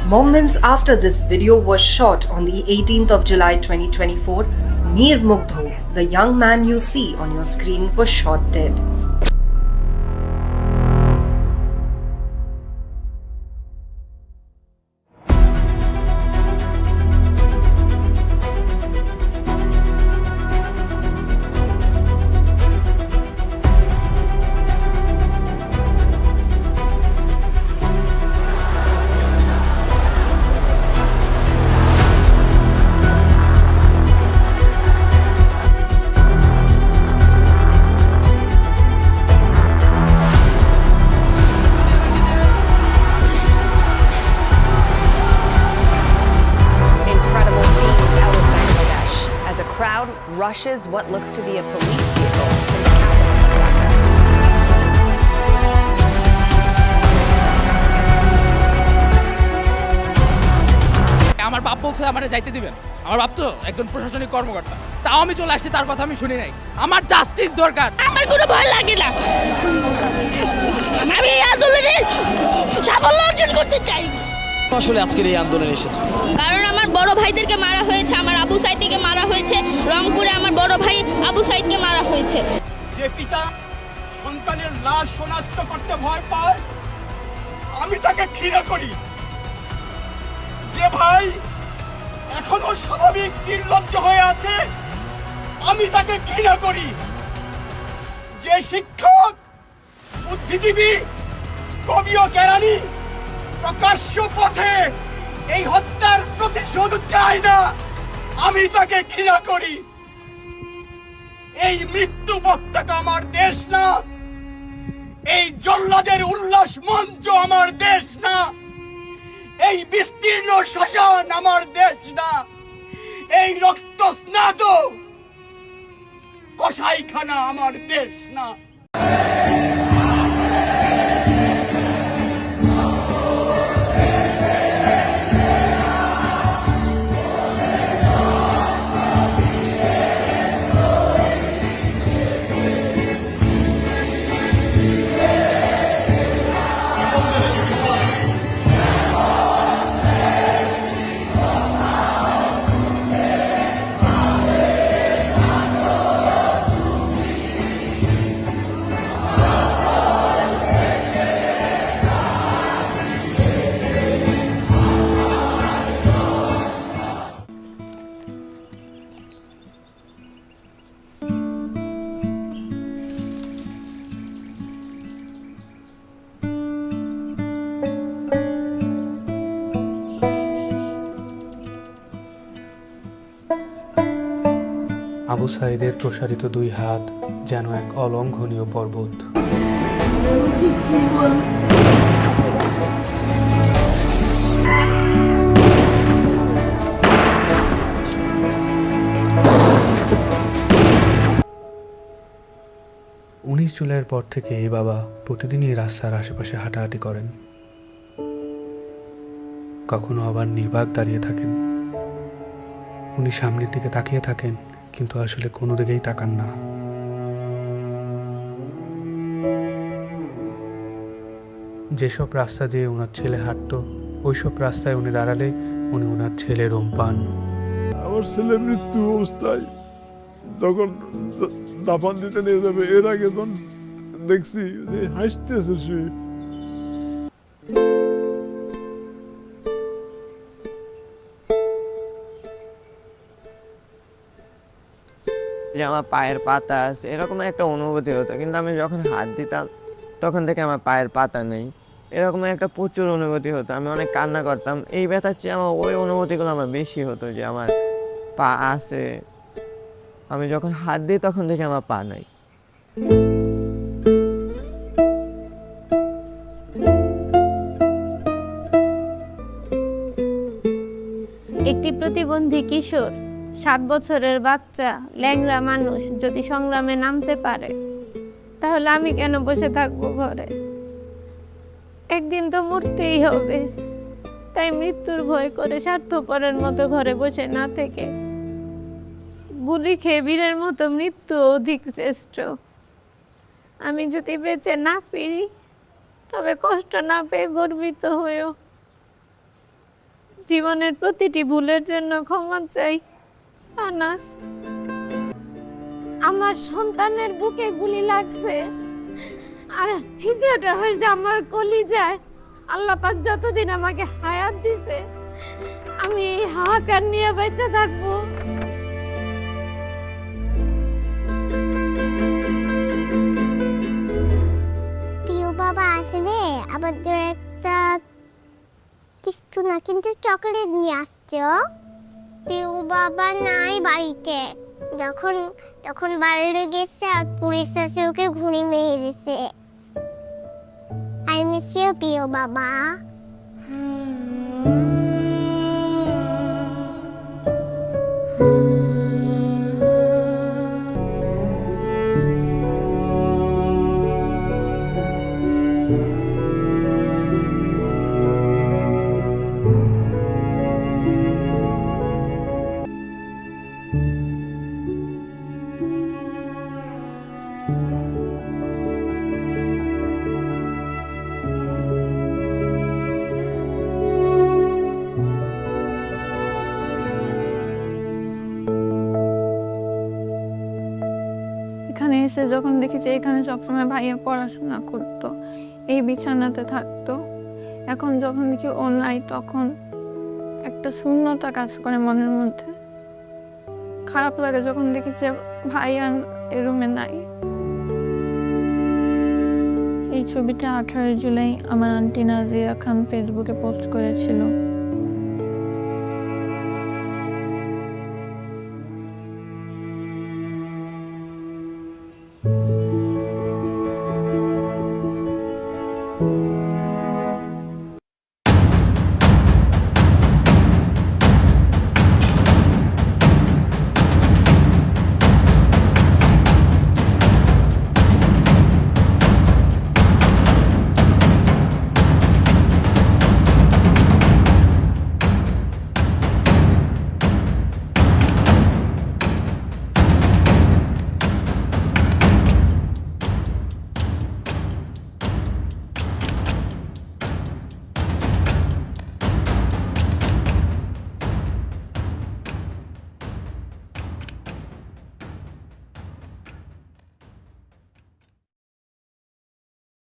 Moments after this video was shot on the 18th of July 2024, Mir Mugdho, the young man you see on your screen, was shot dead. Rushes what looks to be a police vehicle from the capital of Dhaka. আমার বাপ বলছে আমারে যাইতে দিবেন। আমার বাপ তো একজন প্রশাসনিক কর্মকর্তা। তাও আমি চলে আসছি, তার কথা আমি শুনি নাই। আমার জাস্টিস দরকার। আমার কোনো ভয় লাগে না। আমি এই আন্দোলনে সাফল্য অর্জন করতে চাই। আসলে আজকের এই আন্দোলনে এসেছে কারণ আমার বড় ভাইদেরকে মারা হয়েছে, আমার আবু সাইদকে মারা হয়েছে, রংপুরে আমার বড় ভাই আবু সাইদকে মারা হয়েছে। যে পিতা সন্তানের লাশ শনাক্ত করতে ভয় পায়, আমি তাকে ঘৃণা করি। যে ভাই এখনো স্বাভাবিক নির্লজ্জ হয়ে আছে, আমি তাকে ঘৃণা করি। যে শিক্ষক, বুদ্ধিজীবী, কবি ও কেরানি প্রকাশ্য পথে এই হত্যার প্রতিশোধ চায় না, আমি তাকে ঘৃণা করি। এই মৃত্যু পতাকা আমার দেশ না, এই জল্লাদের উল্লাস মঞ্চ আমার দেশ না, এই বিস্তীর্ণ শ্মশান আমার দেশ না, এই রক্ত স্নাত কসাইখানা আমার দেশ না। আবু সাঈদের প্রসারিত দুই হাত যেন এক অলঙ্ঘনীয় পর্বত। 19 জুলাইয়ের পর থেকে এই বাবা প্রতিদিনই রাস্তার আশেপাশে হাঁটাহাঁটি করেন। কখনো আবার নির্বাক দাঁড়িয়ে থাকেন। উনি সামনের দিকে তাকিয়ে থাকেন, কিন্তু আসলে কোনো দিকেই তাকান না। যেসব রাস্তা দিয়ে ওনার ছেলে হাঁটতো, ওইসব রাস্তায় উনি দাঁড়ালে উনি ওনার ছেলে রোম পান। আমার ছেলে মৃত্যু অবস্থায় যখন দাফন দিতে নিয়ে যাবে, এর আগে যখন দেখছি যে হাসতেছে সে। যে আমার পায়ের পাতা আছে, এরকম একটা অনুভূতি হতো, কিন্তু আমি যখন হাত দিতাম তখন থেকে আমার পায়ের পাতা নেই, এরকম একটা প্রচুর অনুভূতি হতো। আমি অনেক কান্না করতাম। এই ব্যথার চেয়ে আমার ওই অনুভূতিগুলো আমার বেশি হতো, যে আমার পা আছে, আমি যখন হাত দিই তখন থেকে আমার পা নাই। একটি প্রতিবন্ধী কিশোর, 7 বছরের বাচ্চা, ল্যাংড়া মানুষ যদি সংগ্রামে নামতে পারে, তাহলে আমি কেন বসে থাকবো ঘরে? একদিন তো মরতেই হবে। তাই মৃত্যুর ভয় করে স্বার্থপরের মতো ঘরে বসে না থেকে গুলি খেয়ে বীরের মতো মৃত্যু অধিক শ্রেষ্ঠ। আমি যদি বেঁচে না ফিরি, তবে কষ্ট না পেয়ে গর্বিত হয়েও জীবনের প্রতিটি ভুলের জন্য ক্ষমা চাই। আনাস, আমার সন্তানের বুকে গুলি লাগছে আর ছিদ্রটা হয়েছে আমার কলিজায়। আল্লাহ পাক যতদিন আমাকে হায়াত দিছে আমি এই হাহাকার নিয়ে বেঁচে থাকবো। প্রিয় বাবা আসলে আমাদের একটা কিছু না কিন্তু চকলেট নিয়ে আসছে। প্রিয় বাবা নাই বাড়িতে, যখন বাইরে গেছে আর পুলিশ এসে ওকে ঘুরে মেরে দিছে। আই মিস ইউ প্রিয় বাবা। এখানে এসে যখন দেখি যে এখানে সবসময় ভাইয়া পড়াশোনা করতো, এই বিছানাতে থাকতো, এখন যখন দেখি ও নাই তখন একটা শূন্যতা কাজ করে মনের মধ্যে। খারাপ লাগে যখন দেখি যে ভাইয়া এই রুমে নাই। এই ছবিটা 18 জুলাই আমার আন্টি নাজিয়া খান ফেসবুকে পোস্ট করেছিল।